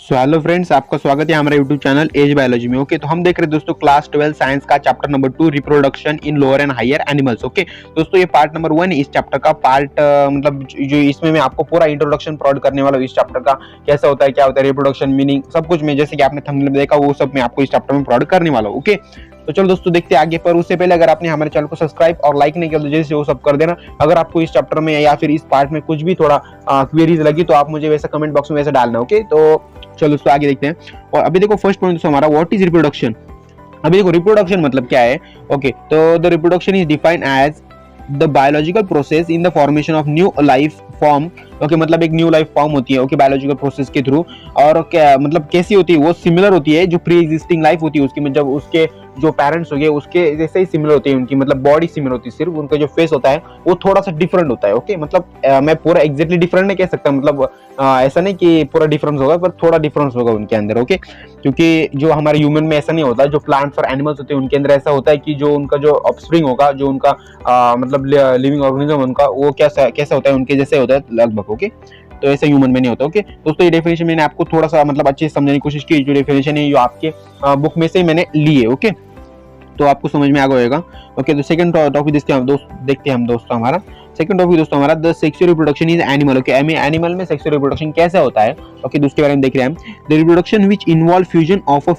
Hello friends, आपका स्वागत है हमारे यूट्यूब चैनल एज बायोलॉजी में। ओके, तो हम देख रहे हैं दोस्तों क्लास 12 साइंस का chapter number 2 reproduction in lower and higher animals. Okay दोस्तों, ये पार्ट नंबर 1 इस चैप्टर का पार्ट मतलब जो इसमें मैं आपको पूरा इंट्रोडक्शन प्रोवाइड करने वाला हूँ इस चैप्टर का, कैसा होता है, क्या होता है रिप्रोडक्शन, मीनिंग, सब कुछ मैं जैसे कि आपने थंबनेल में देखा वो सब मैं आपको इस चैप्टर में प्रोवाइड करने वाला हूँ। ओके, तो चलो दोस्तों देखते हैं आगे। पर उससे पहले अगर आपने हमारे चैनल को सब्सक्राइब और लाइक नहीं किया तो जैसे वो सब कर देना। अगर आपको इस चैप्टर में या फिर इस पार्ट में कुछ भी थोड़ा क्वेरीज लगी तो आप मुझे वैसा कमेंट बॉक्स में वैसे डालना। ओके, तो चलो दोस्तों आगे देखते हैं। और अभी देखो फर्स्ट पॉइंट दोस्तों हमारा, व्हाट इज रिप्रोडक्शन। अभी देखो रिप्रोडक्शन मतलब क्या है। ओके, तो the reproduction is defined as the biological process in the formation of new life form. Okay, मतलब एक न्यू लाइफ फॉर्म होती है। ओके, बायोलॉजिकल प्रोसेस के थ्रू। और क्या मतलब कैसी होती है वो, सिमिलर होती है जो प्री एग्जिस्टिंग लाइफ होती है उसकी, जब उसके जो पेरेंट्स हो गए उसके जैसे ही सिमिलर होती है उनकी, मतलब बॉडी सिमिलर होती है, सिर्फ उनका जो फेस होता है वो थोड़ा सा डिफरेंट होता है। ओके, मतलब मैं पूरा एग्जैक्टली डिफरेंट नहीं कह सकता, मतलब ऐसा नहीं कि पूरा डिफरेंस होगा, पर थोड़ा डिफरेंस होगा उनके अंदर। ओके, क्योंकि जो हमारे ह्यूमन में ऐसा नहीं होता, जो प्लांट्स और एनिमल्स होते हैं उनके अंदर ऐसा होता है कि जो उनका जो ऑफस्प्रिंग होगा, जो उनका मतलब लिविंग ऑर्गेनिज्म उनका, वो कैसा होता है, उनके जैसे होता है लगभग। ओके, तो ऐसे ह्यूमन में नहीं होता। ओके दोस्तों, ये डेफिनेशन मैंने आपको थोड़ा सा मतलब अच्छे से समझने की कोशिश की, जो डेफिनेशन है जो आपके बुक में से मैंने ली है। ओके, तो आपको समझ में आ गया होगा। ओके, तो सेकंड टॉपिक देखते हैं हम दोस्तों हमारा सेकंड टॉपिक दोस्तों हमारा, the sexual reproduction is animal. Okay, animal में सेक्सुअल रिप्रोडक्शन कैसा होता है। ओके, दूसरे बारे में देख रहे हैं हम। The reproduction which involve fusion of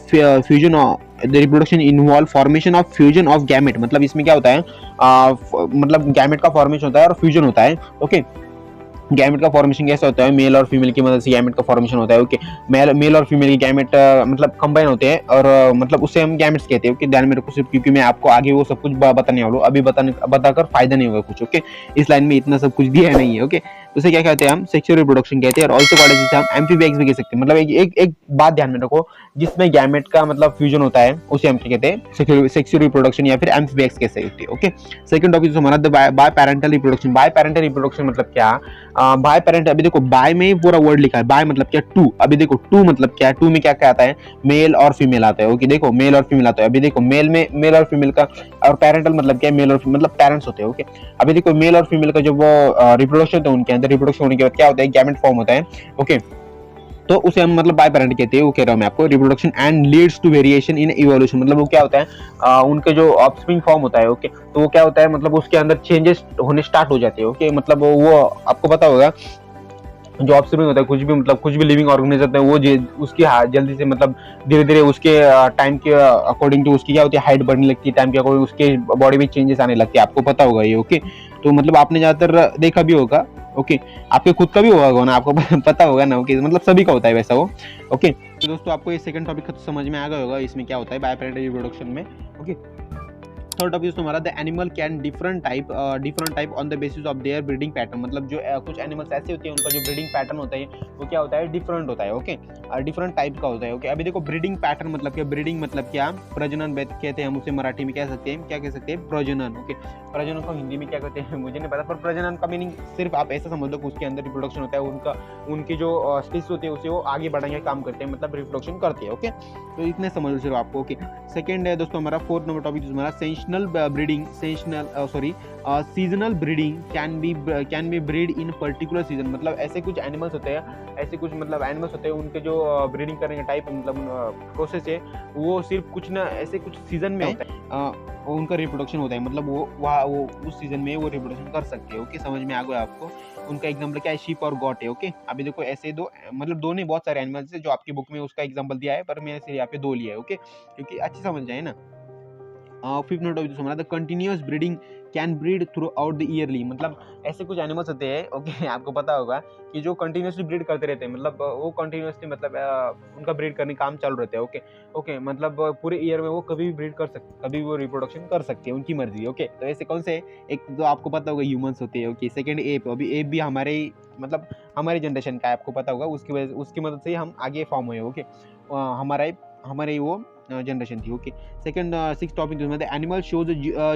the reproduction involve formation of fusion of gamete. मतलब इसमें क्या होता है, मतलब गैमेट का फॉर्मेशन होता है और फ्यूजन होता है। ओके, गैमेट का फॉर्मेशन कैसा होता है, मेल और फीमेल की मदद से गैमेट का फॉर्मेशन होता है। ओके, मेल और फीमेल की गैमेट मतलब कंबाइन होते हैं और मतलब उससे हम गैमेट्स कहते हैं। ओके, ध्यान में रखो सिर्फ, क्योंकि मैं आपको आगे वो सब कुछ बताने वाला हूँ, अभी बताकर फायदा नहीं होगा कुछ। ओके, इस लाइन में इतना सब कुछ दिया नहीं है। ओके, तो उसे क्या कहते हैं हम, सेक्सुअल रिप्रोडक्शन कहते हैं। और ऑल्सो कॉल्ड जिसे हम एम्फीबिया भी कह सकते हैं। मतलब एक बात ध्यान में रखो, जिसमें गैमेट का मतलब फ्यूजन होता है उसे हम क्या कहते हैं, सेक्सुअल रिप्रोडक्शन या फिर एम्फीबिया कह सकते हैं। ओके, सेकंड टॉपिक हमारा biparental reproduction. Biparental reproduction मतलब क्या, बाय पेरेंट। अभी देखो बाय में ही पूरा वर्ड लिखा है, बाय मतलब क्या, टू। अभी देखो टू मतलब क्या है, टू में क्या क्या आता है, मेल और फीमेल आता है। ओके, देखो मेल और फीमेल आता है। अभी देखो मेल में मेल और फीमेल का, और पेरेंटल मतलब क्या है, मेल और मतलब पेरेंट्स होते हैं। ओके, अभी देखो मेल और फीमेल का जो वो रिप्रोडक्शन होता है उनके अंदर, रिप्रोडक्शन होने के बाद क्या होता है, गैमेट फॉर्म होता है। ओके, तो उसे हम मतलब बाय पेरेंट कहते हैं। वो कह रहा हूं मैं आपको, reproduction and leads to variation in evolution. मतलब वो क्या होता है, उनके जो ऑफस्प्रिंग फॉर्म होता है। ओके, तो वो क्या होता है, मतलब उसके अंदर चेंजेस होने स्टार्ट हो जाते हैं। ओके, मतलब वो आपको पता होगा, जो ऑफस्प्रिंग होता है कुछ भी, मतलब कुछ भी लिविंग ऑर्गेनिज्म होता है वो उसकी जल्दी से मतलब धीरे धीरे उसके टाइम के अकॉर्डिंग टू उसकी क्या होती है, हाइट बढ़ने लगती है, टाइम के अकॉर्डिंग उसके बॉडी में चेंजेस आने लगते हैं। आपको पता होगा ये। ओके, तो मतलब आपने ज्यादातर देखा भी होगा। ओके, आपके खुद का भी होगा ना, आपको पता होगा ना। ओके, मतलब सभी का होता है वैसा वो। ओके, तो दोस्तों आपको ये सेकंड टॉपिक समझ में आ गया होगा, इसमें क्या होता है बाय पेरेंटल रिप्रोडक्शन में। ओके, थर्ड टॉपिक हमारा, the animal can different type on the basis of their breeding pattern. मतलब जो कुछ एनिमल्स ऐसे होते हैं उनका जो ब्रीडिंग पैटर्न होता है वो क्या होता है, डिफरेंट होता है। ओके, डिफरेंट टाइप का होता है। ओके, अभी देखो ब्रीडिंग पैटर्न मतलब क्या, ब्रीडिंग मतलब क्या, प्रजनन कहते हैं हम उसे, मराठी में कह सकते हैं, क्या कह सकते हैं, प्रजनन। ओके, प्रजनन को हिंदी में क्या कहते हैं मुझे नहीं पता, पर प्रजनन का मीनिंग सिर्फ आप ऐसा समझ लो कि उसके अंदर रिप्रोडक्शन होता है, उनकी जो स्पीशीज होती है उसे वो आगे बढ़ाने का काम करते हैं, मतलब रिप्रोडक्शन करते हैं। ओके, तो इतने समझ लो सिर्फ आपको। ओके, सेकंड है दोस्तों हमारा, फोर्थ नंबर टॉपिक हमारा, sessional breeding. Seasonal breeding can be breed in particular season. मतलब ऐसे कुछ एनिमल्स होते हैं, ऐसे कुछ मतलब एनिमल्स होते हैं, उनके जो ब्रीडिंग करने का टाइप मतलब प्रोसेस है वो सिर्फ कुछ ना ऐसे कुछ सीजन में होता है, उनका रिप्रोडक्शन होता है। मतलब वो उस सीजन में वो रिप्रोडक्शन कर सकते हैं। ओके, समझ में आ गया आपको। उनका एग्जांपल क्या है, शीप और गॉट है। ओके, अभी देखो ऐसे दो, मतलब दो नहीं बहुत सारे एनिमल्स है जो आपकी बुक में उसका एग्जांपल दिया है, पर मैंने सिर्फ यहाँ पे दो लिया है। ओके, क्योंकि अच्छी समझ जाए ना। फिफ्थ नोट ऑफ हमारा, the continuous breeding can breed through out the yearly. मतलब ऐसे कुछ एनिमल्स होते हैं। ओके, आपको पता होगा कि जो कंटिन्यूसली ब्रीड करते रहते हैं, मतलब वो कंटिन्यूसली मतलब उनका ब्रीड करने का काम चालू रहता है। ओके, मतलब पूरे ईयर में वो कभी भी ब्रीड कर सकते, कभी भी वो रिप्रोडक्शन कर सकते हैं, उनकी मर्जी। ओके, तो ऐसे कौन से, एक तो आपको पता होगा ह्यूमंस होते हैं। Okay, second app. अभी एप भी हमारे मतलब हमारी जनरेशन का है, आपको पता होगा, उसकी मदद से हम आगे फॉर्म हुए। ओके, हमारे वो जनरेशन थी। Okay, second six topic animal shows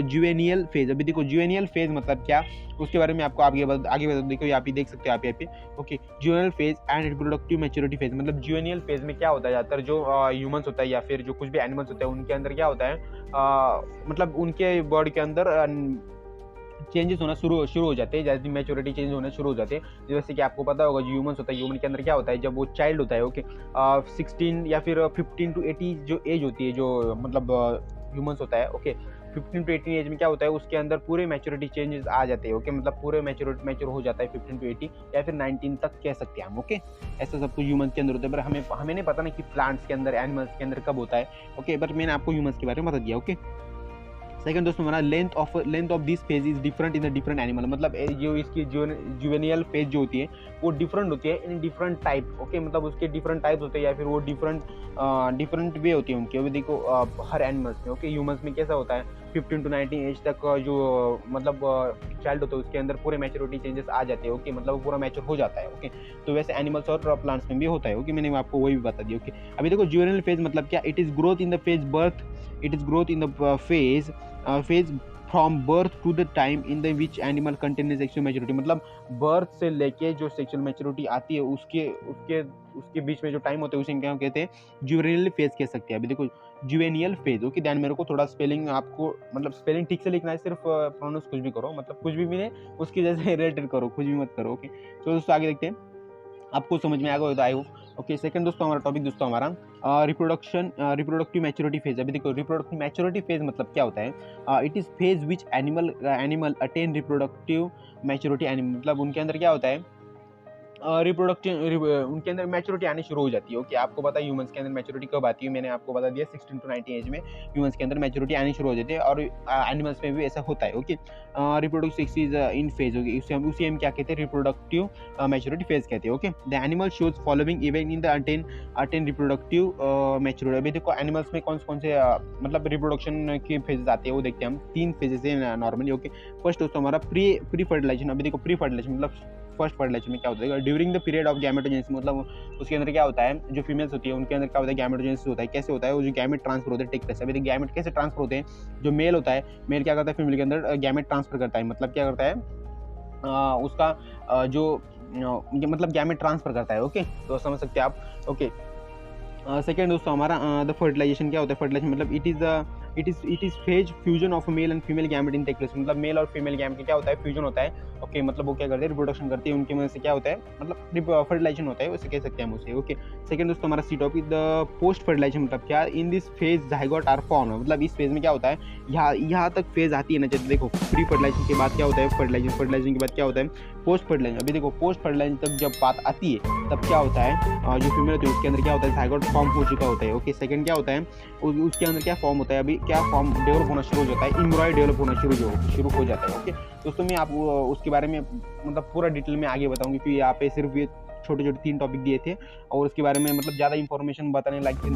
juvenile phase. अभी देखो जुवेनियल फेज मतलब क्या, उसके बारे में आपको आगे बता, देखो यहाँ पे देख सकते हो आप यहाँ पे। Okay, juvenile phase and reproductive maturity phase. मतलब जुवेनियल फेज में क्या होता है, ज्यादातर जो ह्यूमंस होता है या फिर जो कुछ भी एनिमल्स होते हैं उनके अंदर क्या होता है, मतलब उनके बॉडी के अंदर चेंजेस होना शुरू हो जाते हैं, जैसे मैच्योरिटी चेंज होना शुरू हो जाते हैं। जैसे कि आपको पता होगा जो ह्यूमंस होता है, ह्यूमन के अंदर क्या होता है जब वो चाइल्ड होता है, ओके 16 या फिर 15 to 80 जो एज होती है, जो मतलब ह्यूमंस होता है, ओके 15 to 18 एज में क्या होता है उसके अंदर पूरे मैच्योरिटी चेंजेस आ जाते हैं, ओके मतलब पूरे मैच्योर हो जाता है 15 to 80 या फिर 19 तक कह सकते हैं हम, ओके ऐसा सब कुछ ह्यूमंस के अंदर होता है। पर हमें नहीं पता ना कि प्लांट्स के अंदर, एनिमल्स के अंदर कब होता है, ओके बट मैंने आपको ह्यूमंस के बारे में बता दिया, ओके। सेकंड दोस्तों हमारा length of this phase is different in the different animal, मतलब जो इसकी जुवेनियल फेज जो होती है वो डिफरेंट होती है इन डिफरेंट टाइप, ओके मतलब उसके डिफरेंट टाइप्स होते हैं या फिर वो डिफरेंट वे होती है उनकी। अभी देखो हर एनिमल्स में, ओके ह्यूमंस में कैसा होता है 15 to 19 एज तक जो मतलब चाइल्ड होता है उसके अंदर पूरे मैच्योरिटी चेंजेस आ जाते हैं, ओके मतलब वो पूरा मैच्योर हो जाता है, ओके तो वैसे एनिमल्स और प्लांट्स में भी होता है, ओके मैंने आपको वही भी बता दिया, ओके। अभी देखो जुवेनियल फेज मतलब क्या, it is growth in the phase birth, it is growth in the phase from birth to the time in the which animal contain sexual maturity, मतलब बर्थ से लेके जो सेक्सुअल मैच्योरिटी आती है उसके बीच में जो टाइम होता है उसे क्या कहते हैं, जुवेनियल फेज कह सकते हैं। अभी देखो जुवेनियल फेज, ओके ध्यान मेरे को थोड़ा स्पेलिंग आपको मतलब स्पेलिंग ठीक से लिखना है, सिर्फ प्रोनाउंस कुछ भी करो, मतलब कुछ भी नहीं उसकी जैसे रिलेटेड करो, कुछ भी मत करो, ओके। तो दोस्तों आगे देखते हैं, आपको समझ में आ गया आई होप, ओके। सेकंड दोस्तों हमारा टॉपिक दोस्तों हमारा रिप्रोडक्टिव मैच्योरिटी फेज। अभी देखो रिप्रोडक्टिव मैच्योरिटी फेज मतलब क्या होता है, it is phase which animal attain reproductive maturity, मतलब उनके अंदर क्या होता है उनके अंदर मैच्योरिटी आनी शुरू हो जाती है, ओके आपको पता है ह्यूमंस के अंदर मैच्योरिटी कब आती है, मैंने आपको बता दिया 16 to 19 एज में ह्यूमंस के अंदर मैच्योरिटी आनी शुरू हो जाती है और एनिमल्स में भी ऐसा होता है, okay. Reproductive is in phase, okay उसी हम क्या कहते हैं रिप्रोडक्टिव मैच्योरिटी फेज कहते हैं, okay. The animal shows following even in the attain reproductive maturity. अभी देखो एनिमल्स में कौन से मतलब रिप्रोडक्शन के फेजेस आते हैं वो देखते हैं हम, 3 फेजेस हैं नॉर्मली, ओके। फर्स्ट दोस्तों हमारा प्री फर्टिलाइजेशन। अभी देखो प्री फर्टिलाइजेशन मतलब फर्स्ट फर्टिलाइजेशन में क्या होता है, during the period of gametogenesis, मतलब उसके अंदर क्या होता है जो फीमेल्स होती है उनके अंदर क्या होता है गैमेटोजेनेसिस होता है। कैसे होता है वो जो गैमेट ट्रांसफर होते हैं टेक प्लेस। अभी गैमेट कैसे ट्रांसफर होते हैं, जो मेल होता है मेल क्या करता है फीमेल के अंदर गैमेट ट्रांसफर करता है, मतलब क्या करता है उसका जो मतलब गैमेट ट्रांसफर करता है, ओके तो समझ सकते हैं आप, ओके। सेकेंड दोस्तों हमारा द फर्टिलाइजेशन क्या होता है, फर्टिलाइजेशन मतलब it is phase fusion of male and female gamete in take place, मतलब मेल और फीमेल गैमेट क्या होता है फ्यूजन होता है, ओके मतलब वो क्या करते हैं रिप्रोडक्शन करती है, उनकी वजह से क्या होता है मतलब फर्टिलाइजेशन होता है, वैसे कह सकते हैं हम उसे, ओके। सेकंड दोस्तों हमारा C topic the post fertilisation, मतलब क्या in this phase zygote are form, मतलब इस फेज में क्या होता है यहाँ तक फेज आती है ना, जैसे देखो प्री फर्टिलाइजेशन के बाद क्या होता है फर्टिलाइजेशन के बाद क्या होता है पोस्ट फर्टिलाइजेशन। अभी देखो पोस्ट फर्टिलाइजेशन तक जब बात आती है तब क्या होता है जो फीमेल होती है उसके अंदर क्या होता है जाइगोट फॉर्म हो चुका होता है, ओके। सेकंड क्या होता है उसके अंदर क्या फॉर्म होता है, अभी क्या फॉर्म डेवलप होना शुरू हो जाता है, एम्ब्रॉय डेवलप होना शुरू हो जाता है, ओके। दोस्तों मैं आप उसके बारे में मतलब पूरा डिटेल में आगे बताऊंगी, क्योंकि यहाँ पे सिर्फ ये छोटे 3 टॉपिक दिए थे और उसके बारे में मतलब ज़्यादा इंफॉर्मेशन बताने की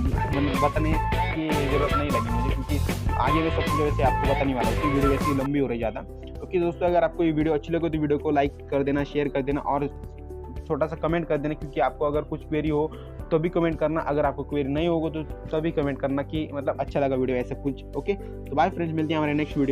जरूरत नहीं लगी मुझे, क्योंकि आगे भी सब कुछ वैसे आपको बताने वाला है, वीडियो वैसे लंबी हो रही ज़्यादा, ओके। दोस्तों अगर आपको ये वीडियो अच्छी लगे तो वीडियो को लाइक कर देना, शेयर कर देना और छोटा सा कमेंट कर देना, क्योंकि आपको अगर कुछ क्वेरी हो तो भी कमेंट करना, अगर आपको क्वेरी नहीं होगा तो तभी कमेंट करना कि मतलब अच्छा लगा वीडियो ऐसा कुछ, ओके। तो बाय फ्रेंड्स, मिलते हैं हमारे नेक्स्ट वीडियो।